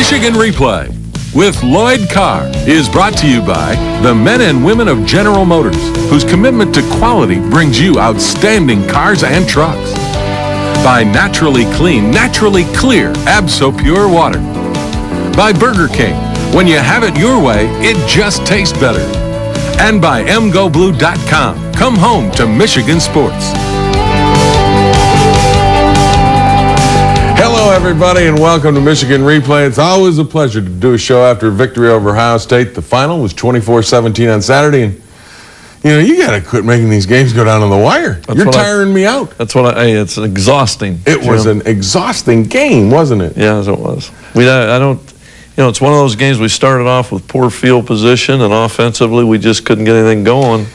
Michigan Replay with Lloyd Carr is brought to you by the men and women of General Motors, whose commitment to quality brings you outstanding cars and trucks. By Naturally Clean, Naturally Clear, Abso Pure Water. By Burger King, when you have it your way, it just tastes better. And by mgoblue.com. Come home to Michigan sports. Hello, everybody, and welcome to Michigan Replay. It's always a pleasure to do a show after a victory over Ohio State. The final was 24-17 on Saturday, and you got to quit making these games go down on the wire. You're tiring me out. That's what it's exhausting. It was an exhausting game, wasn't it? Yes, it was. It's one of those games we started off with poor field position, and offensively we just couldn't get anything going,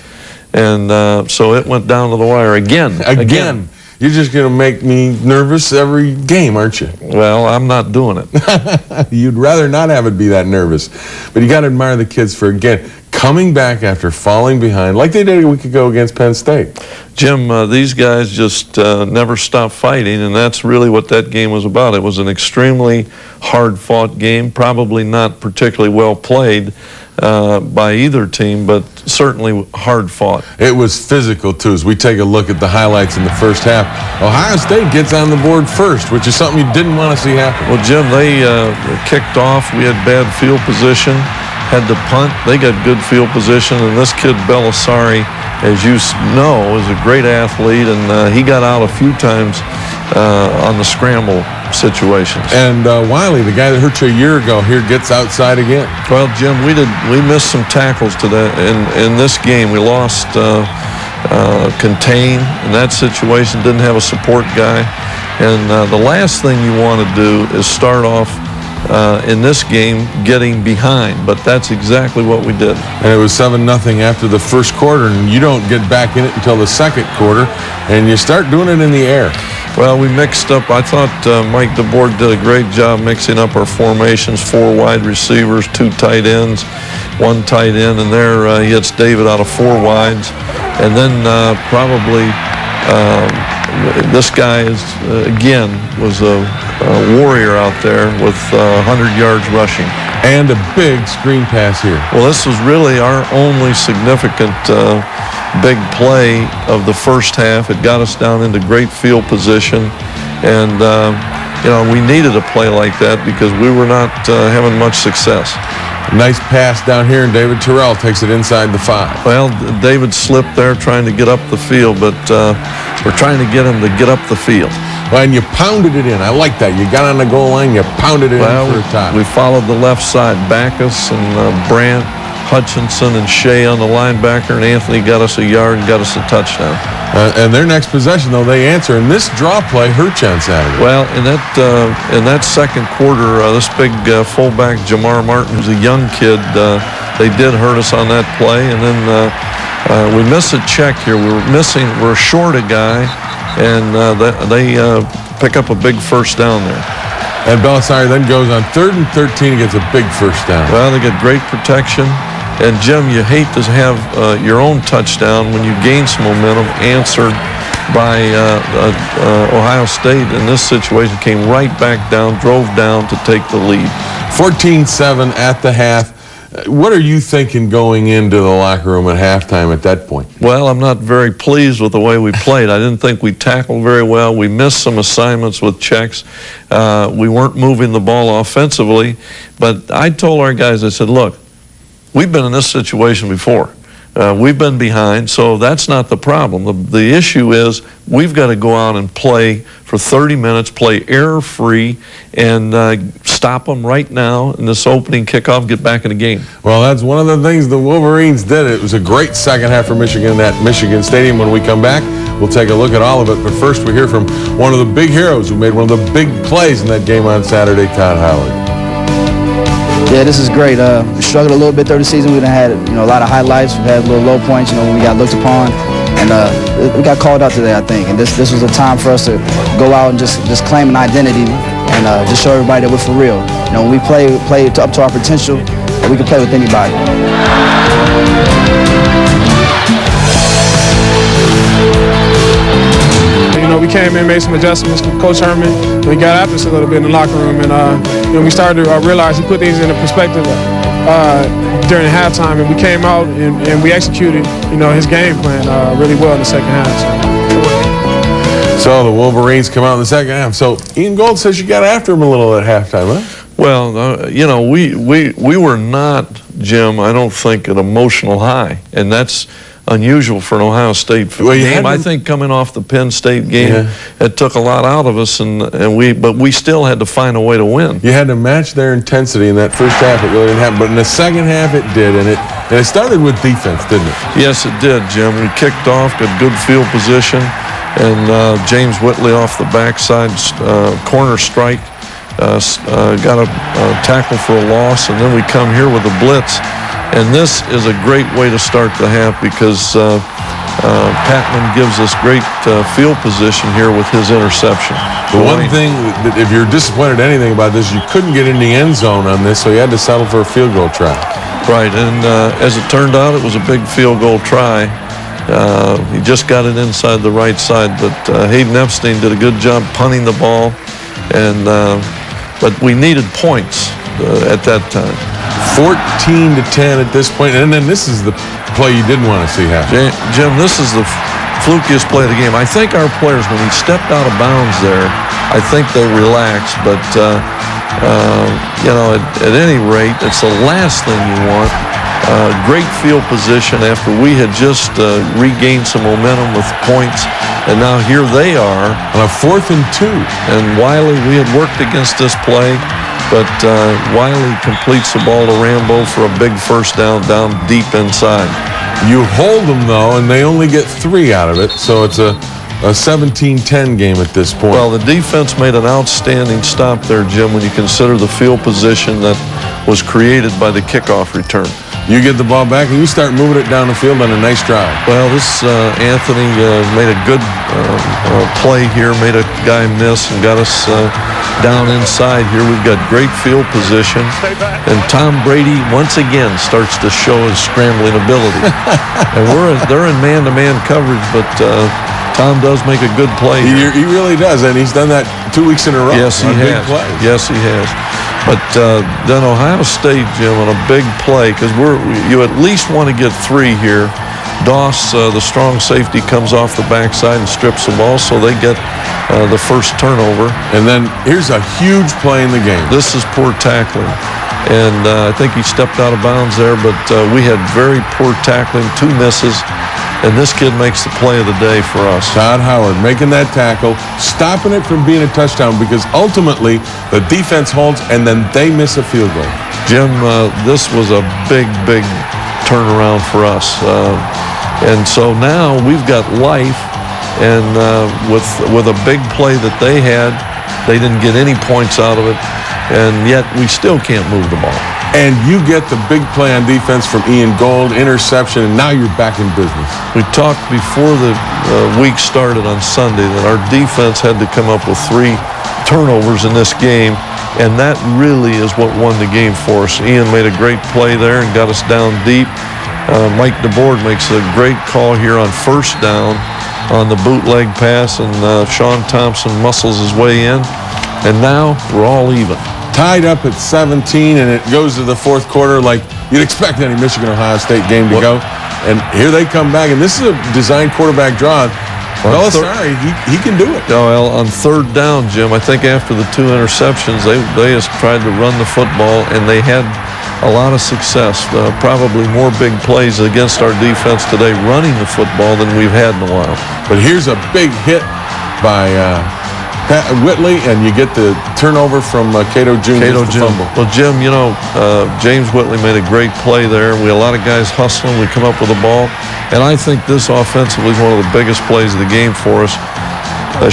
and so it went down to the wire again. You're just going to make me nervous every game, aren't you? Well, I'm not doing it. You'd rather not have it be that nervous. But you got to admire the kids for, again, coming back after falling behind, like they did a week ago against Penn State. Jim, these guys just never stopped fighting, and that's really what that game was about. It was an extremely hard-fought game, probably not particularly well played by either team, but certainly hard fought. It was physical too. As we take a look at the highlights in the first half, Ohio State gets on the board first, which is something you didn't want to see happen. Well, Jim, they kicked off. We had bad field position, had to punt. They got good field position, and this kid Belisari, as you know, is a great athlete, and he got out a few times on the scramble situations. And Wiley, the guy that hurt you a year ago, here gets outside again. Well, Jim, we missed some tackles today in this game. We lost Contain in that situation, didn't have a support guy. And the last thing you want to do is start off in this game getting behind, but that's exactly what we did. And it was 7-0 after the first quarter, and you don't get back in it until the second quarter, and you start doing it in the air. Well, we mixed up. I thought Mike DeBoer did a great job mixing up our formations, 4 wide receivers, 2 tight ends, 1 tight end, and there he hits David out of 4 wides. And then probably this guy was a warrior out there with 100 yards rushing. And a big screen pass here. Well, this was really our only significant big play of the first half. It got us down into great field position, and we needed a play like that because we were not having much success. Nice pass down here, and David Terrell takes it inside the 5. Well, David slipped there trying to get up the field, but we're trying to get him to get up the field. Well, and you pounded it in. I like that. You got on the goal line, you pounded it in for a tie. We followed the left side. Backus and Brandt, Hutchinson and Shea on the linebacker, and Anthony got us a yard and got us a touchdown. And their next possession, though, they answer. And this draw play hurt you on Saturday. Well, in that second quarter, this big fullback, Jamar Martin, who's a young kid, they did hurt us on that play. And then we missed a check here. We're short a guy, and they pick up a big first down there. And Belisari then goes on 3rd and 13 and gets a big first down. Well, they get great protection. And, Jim, you hate to have your own touchdown when you gain some momentum answered by Ohio State. In this situation, came right back down, drove down to take the lead. 14-7 at the half. What are you thinking going into the locker room at halftime at that point? Well, I'm not very pleased with the way we played. I didn't think we tackled very well. We missed some assignments with checks. We weren't moving the ball offensively. But I told our guys, I said, look, we've been in this situation before. We've been behind, so that's not the problem. The issue is we've got to go out and play for 30 minutes, play error-free, and stop them right now in this opening kickoff, get back in the game. Well, that's one of the things the Wolverines did. It was a great second half for Michigan at Michigan Stadium. When we come back, we'll take a look at all of it. But first, we hear from one of the big heroes who made one of the big plays in that game on Saturday, Todd Howard. Yeah, this is great. We struggled a little bit through the season. We've had a lot of highlights. We've had little low points, when we got looked upon, and we got called out today, I think. And this was a time for us to go out and just claim an identity and just show everybody that we're for real. When we play up to our potential, we can play with anybody. We came in, made some adjustments with Coach Herman. We got after us a little bit in the locker room, and we started to realize he put things into perspective during halftime, and we came out and we executed, his game plan really well in the second half. So the Wolverines come out in the second half. So Ian Gold says you got after him a little at halftime, huh? Well, we were not, Jim, I don't think, an emotional high, and that's unusual for an Ohio State game. I think coming off the Penn State game, it took a lot out of us, but we still had to find a way to win. You had to match their intensity in that first half. It really didn't happen, but in the second half it did, and it started with defense, didn't it? Yes, it did, Jim. We kicked off, got good field position, and James Whitley off the backside corner strike. Got a tackle for a loss, and then we come here with a blitz. And this is a great way to start the half because Patman gives us great field position here with his interception. The one thing that if you're disappointed anything about this, you couldn't get in the end zone on this, so you had to settle for a field goal try. Right, and as it turned out, it was a big field goal try. He just got it inside the right side, but Hayden Epstein did a good job punting the ball, but we needed points at that time. 14-10 at this point, and then this is the play you didn't want to see happen. Jim, this is the flukiest play of the game. I think our players, when he stepped out of bounds there, I think they relaxed, but at any rate, it's the last thing you want. Great field position after we had just regained some momentum with points, and now here they are on a 4th and 2. And Wiley, we had worked against this play, but Wiley completes the ball to Rambo for a big first down deep inside. You hold them, though, and they only get 3 out of it, so it's a 17-10 game at this point. Well, the defense made an outstanding stop there, Jim, when you consider the field position that was created by the kickoff return. You get the ball back, and you start moving it down the field on a nice drive. Well, this Anthony made a good play here, made a guy miss, and got us down inside here. We've got great field position, and Tom Brady once again starts to show his scrambling ability. And they're in man-to-man coverage, but Tom does make a good play here. He really does, and he's done that 2 weeks in a row. Yes, he has. Yes, he has. But then Ohio State, Jim, on a big play, because you at least want to get 3 here. Doss, the strong safety, comes off the backside and strips the ball, so they get the first turnover. And then here's a huge play in the game. This is poor tackling. And I think he stepped out of bounds there, but we had very poor tackling, 2 misses. And this kid makes the play of the day for us. Todd Howard making that tackle, stopping it from being a touchdown because ultimately the defense holds and then they miss a field goal. Jim, this was a big turnaround for us. And so now we've got life, and with a big play that they had, they didn't get any points out of it, and yet we still can't move the ball. And you get the big play on defense from Ian Gold, interception, and now you're back in business. We talked before the week started on Sunday that our defense had to come up with 3 turnovers in this game, and that really is what won the game for us. Ian made a great play there and got us down deep. Mike DeBoard makes a great call here on first down on the bootleg pass, and Sean Thompson muscles his way in, and now we're all even. Tied up at 17, and it goes to the 4th quarter like you'd expect any Michigan-Ohio State game to go. And here they come back, and this is a designed quarterback draw. Well, sorry, he can do it. Well, on 3rd down, Jim, I think after the 2 interceptions, they just tried to run the football, and they had a lot of success. Probably more big plays against our defense today running the football than we've had in a while. But here's a big hit by Whitley, and you get the turnover from Cato Jr. Fumble. Well, Jim, James Whitley made a great play there. We had a lot of guys hustling. We come up with the ball, and I think this offensively is one of the biggest plays of the game for us.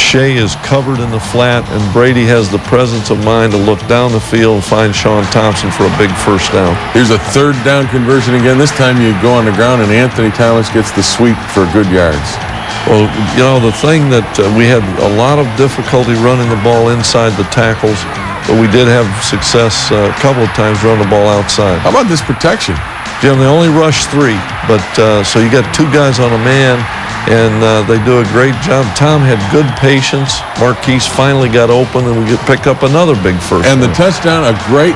Shea is covered in the flat, and Brady has the presence of mind to look down the field and find Sean Thompson for a big first down. Here's a 3rd down conversion again. This time you go on the ground, and Anthony Thomas gets the sweep for good yards. Well, the thing that we had a lot of difficulty running the ball inside the tackles, but we did have success a couple of times running the ball outside. How about this protection? Jim, they only rush 3, but so you got 2 guys on a man, and they do a great job. Tom had good patience. Marquise finally got open, and we pick up another big first. And the touchdown, a great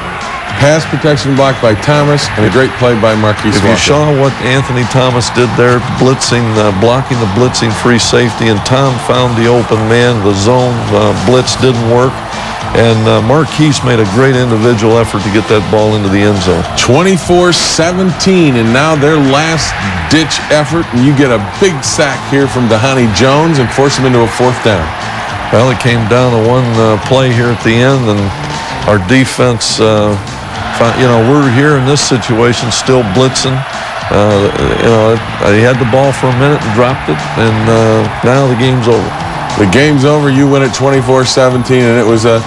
pass protection block by Thomas, and a great play by Marquise If Walker. you saw what Anthony Thomas did there, blitzing, blocking the blitzing free safety, and Tom found the open man. The zone blitz didn't work, and Marquise made a great individual effort to get that ball into the end zone. 24-17, and now their last-ditch effort, and you get a big sack here from Dhani Jones and force him into a 4th down. Well, it came down to one play here at the end, and our defense, we're here in this situation still blitzing. He had the ball for a minute and dropped it, and now the game's over. The game's over. You win it 24-17, and it was a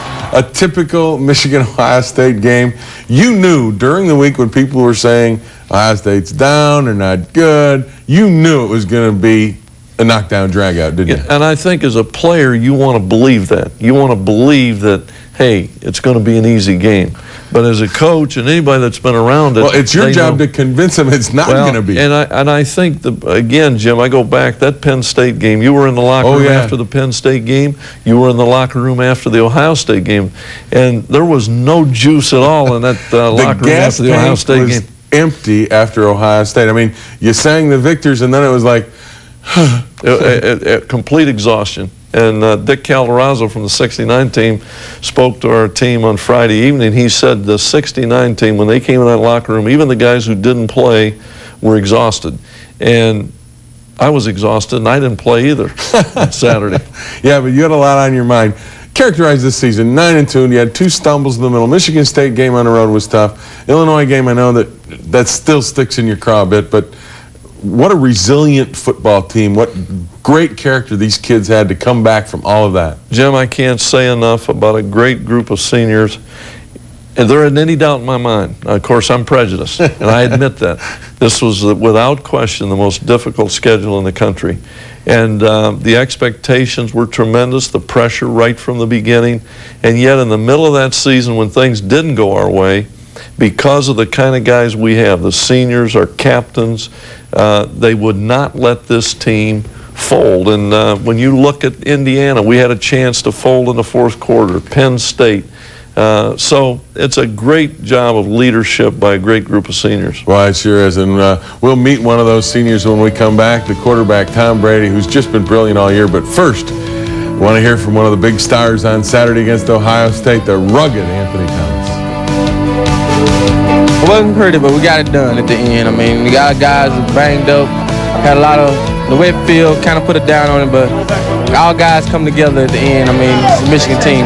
typical Michigan-Ohio State game. You knew during the week when people were saying Ohio State's down, they're not good, you knew it was going to be a knockdown drag-out, didn't you? And I think as a player, you want to believe that. You want to believe that, hey, it's going to be an easy game. But as a coach and anybody that's been around it, well, it's your job to convince them it's not going to be. And I think, again, Jim, I go back, that Penn State game, you were in the locker room after the Penn State game, you were in the locker room after the Ohio State game, and there was no juice at all in that locker room after the Ohio State game. Empty after Ohio State. I mean, you sang the victors, and then it was like, complete exhaustion. And Dick Calderazzo from the 69 team spoke to our team on Friday evening. He said the 69 team, when they came in that locker room, even the guys who didn't play were exhausted. And I was exhausted, and I didn't play either on Saturday. Yeah, but you had a lot on your mind. Characterize this season, 9-2, and you had 2 stumbles in the middle. Michigan State game on the road was tough. Illinois game, I know that still sticks in your craw a bit, but what a resilient football team. What great character these kids had to come back from all of that. Jim, I can't say enough about a great group of seniors. And there isn't any doubt in my mind. Of course, I'm prejudiced, and I admit that. This was, without question, the most difficult schedule in the country. And the expectations were tremendous, the pressure right from the beginning. And yet, in the middle of that season, when things didn't go our way, because of the kind of guys we have, the seniors, our captains, they would not let this team fold. And when you look at Indiana, we had a chance to fold in the 4th quarter, Penn State. So it's a great job of leadership by a great group of seniors. Well, it sure is. And we'll meet one of those seniors when we come back, the quarterback, Tom Brady, who's just been brilliant all year. But first, we want to hear from one of the big stars on Saturday against Ohio State, the rugged Anthony Thomas. It wasn't pretty, but we got it done at the end. I mean, we got guys banged up, had a lot of the wet field, kind of put it down on it, but all guys come together at the end. I mean, it's a Michigan team.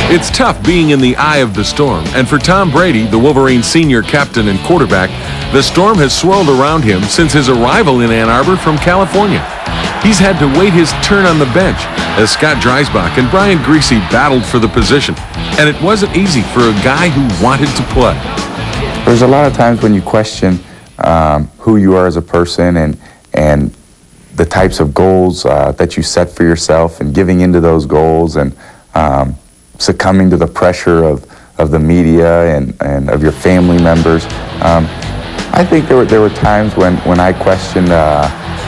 It's tough being in the eye of the storm, and for Tom Brady, the Wolverine senior captain and quarterback, the storm has swirled around him since his arrival in Ann Arbor from California. He's had to wait his turn on the bench as Scott Dreisbach and Brian Griese battled for the position, and it wasn't easy for a guy who wanted to play. There's a lot of times when you question who you are as a person and the types of goals that you set for yourself, and giving into those goals, and succumbing to the pressure of the media and of your family members. I think there were times when I questioned,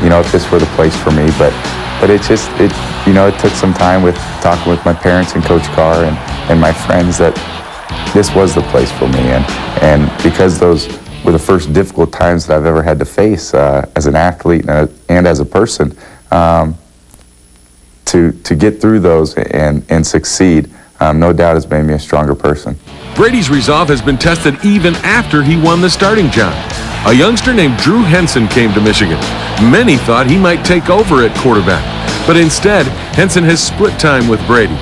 if this were the place for me, but it took some time with talking with my parents and Coach Carr and my friends that this was the place for me, and because those were the first difficult times that I've ever had to face as an athlete and as a person, to get through those and succeed, no doubt has made me a stronger person. Brady's resolve has been tested even after he won the starting job. A youngster named Drew Henson came to Michigan. Many thought he might take over at quarterback, but instead, Henson has split time with Brady.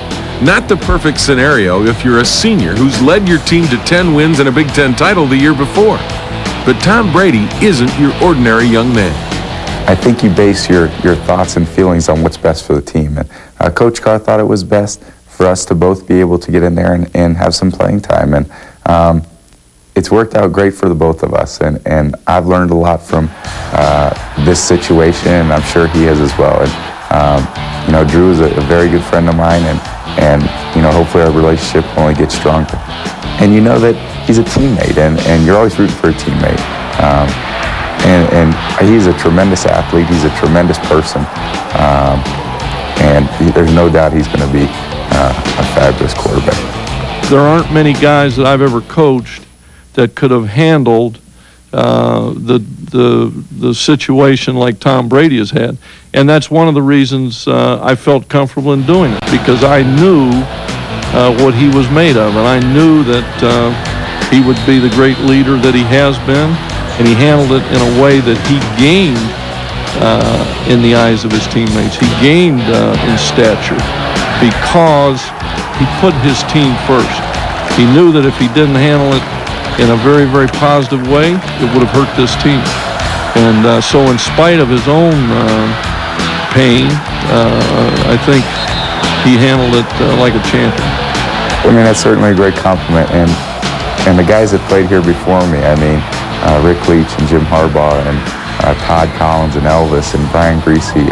Not the perfect scenario if you're a senior who's led your team to 10 wins and a Big Ten title the year before. But Tom Brady isn't your ordinary young man. I think you base your thoughts and feelings on what's best for the team. And Coach Carr thought it was best for us to both be able to get in there and have some playing time. And it's worked out great for the both of us. And I've learned a lot from this situation, and I'm sure he has as well. You know, Drew is a very good friend of mine, and you know, hopefully our relationship will only get stronger. And you know that he's a teammate, and you're always rooting for a teammate. And he's a tremendous athlete. He's a tremendous person, and there's no doubt he's going to be a fabulous quarterback. There aren't many guys that I've ever coached that could have handled the situation like Tom Brady has had, and that's one of the reasons I felt comfortable in doing it, because I knew what he was made of, and I knew that he would be the great leader that he has been, and he handled it in a way that he gained in the eyes of his teammates. He gained in stature because he put his team first. He knew that if he didn't handle it in a very, very positive way, it would have hurt this team. And so in spite of his own pain, I think he handled it like a champion. I mean, that's certainly a great compliment. And the guys that played here before me, I mean, Rick Leach and Jim Harbaugh and Todd Collins and Elvis and Brian Greasy,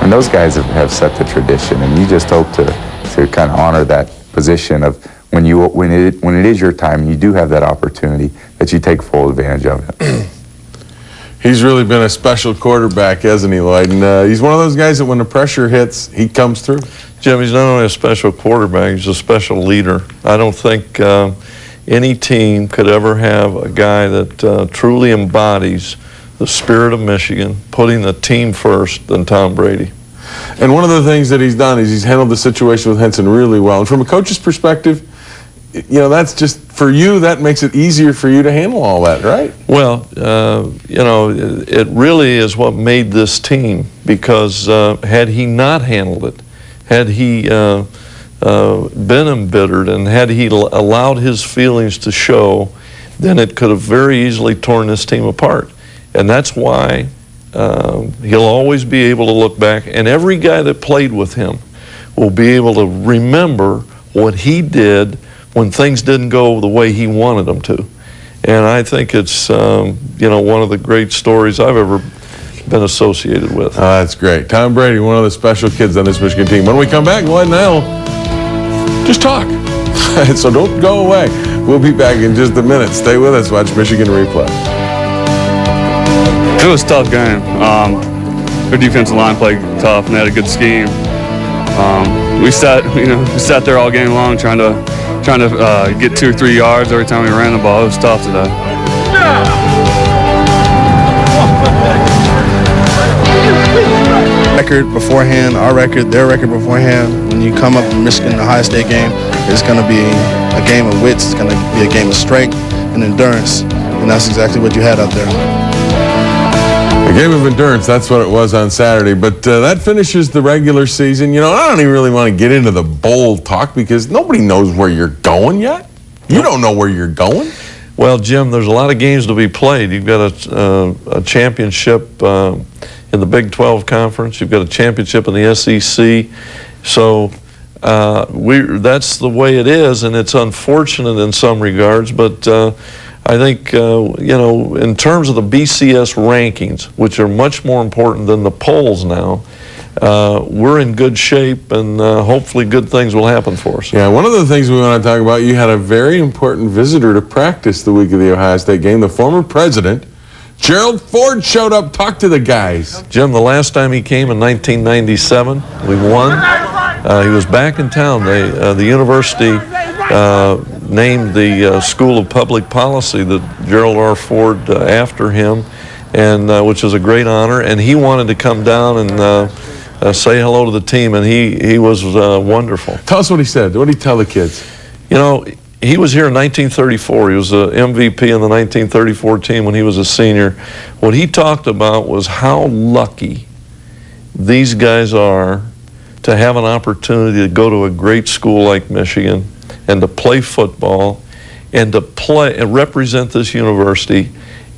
and those guys have set the tradition. And you just hope to kind of honor that position of when it is your time and you do have that opportunity, that you take full advantage of it. He's really been a special quarterback, hasn't he, Lloyd? And he's one of those guys that when the pressure hits, he comes through. Jim, he's not only a special quarterback, he's a special leader. I don't think any team could ever have a guy that truly embodies the spirit of Michigan, putting the team first, than Tom Brady. And one of the things that he's done is he's handled the situation with Henson really well. And from a coach's perspective, you know, that's just, for you, that makes it easier for you to handle all that, right? Well, you know, it really is what made this team, because had he not handled it, had he been embittered, and had he allowed his feelings to show, then it could have very easily torn this team apart. And that's why he'll always be able to look back, and every guy that played with him will be able to remember what he did when things didn't go the way he wanted them to. And I think it's, you know, one of the great stories I've ever been associated with. That's great. Tom Brady, one of the special kids on this Michigan team. When we come back, Lloyd and I'll just talk. So don't go away. We'll be back in just a minute. Stay with us. Watch Michigan Replay. It was a tough game. Their defensive line played tough, and they had a good scheme. We sat there all game long trying to get 2 or 3 yards every time we ran the ball. It was tough today. Record beforehand, our record, their record beforehand. When you come up in Michigan, the Ohio State game, it's going to be a game of wits. It's going to be a game of strength and endurance, and that's exactly what you had out there. A game of endurance, that's what it was on Saturday. But that finishes the regular season. You know, I don't even really want to get into the bowl talk because nobody knows where you're going yet. You don't know where you're going. Well, Jim, there's a lot of games to be played. You've got a championship in the Big 12 Conference. You've got a championship in the SEC. So that's the way it is, and it's unfortunate in some regards. But I think, you know, in terms of the BCS rankings, which are much more important than the polls now, we're in good shape, and hopefully good things will happen for us. Yeah, one of the things we want to talk about, you had a very important visitor to practice the week of the Ohio State game. The former president, Gerald Ford, showed up, talked to the guys. Jim, the last time he came in 1997, we won. He was back in town. The university named the School of Public Policy, the Gerald R. Ford, after him, and which is a great honor. And he wanted to come down and say hello to the team, and he was wonderful. Tell us what he said. What did he tell the kids? You know, he was here in 1934. He was the MVP in the 1934 team when he was a senior. What he talked about was how lucky these guys are to have an opportunity to go to a great school like Michigan and to play football and to play and represent this university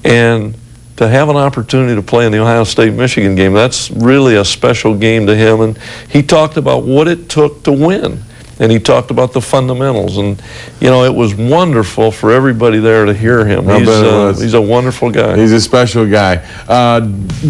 and to have an opportunity to play in the Ohio State-Michigan game. That's really a special game to him, and he talked about what it took to win. and he talked about the fundamentals. And, you know, it was wonderful for everybody there to hear him. He's a wonderful guy. He's a special guy.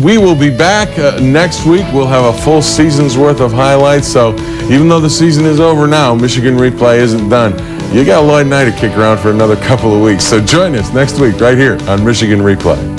We will be back next week. We'll have a full season's worth of highlights. So even though the season is over now, Michigan Replay isn't done. You got Lloyd and I to kick around for another couple of weeks. So join us next week right here on Michigan Replay.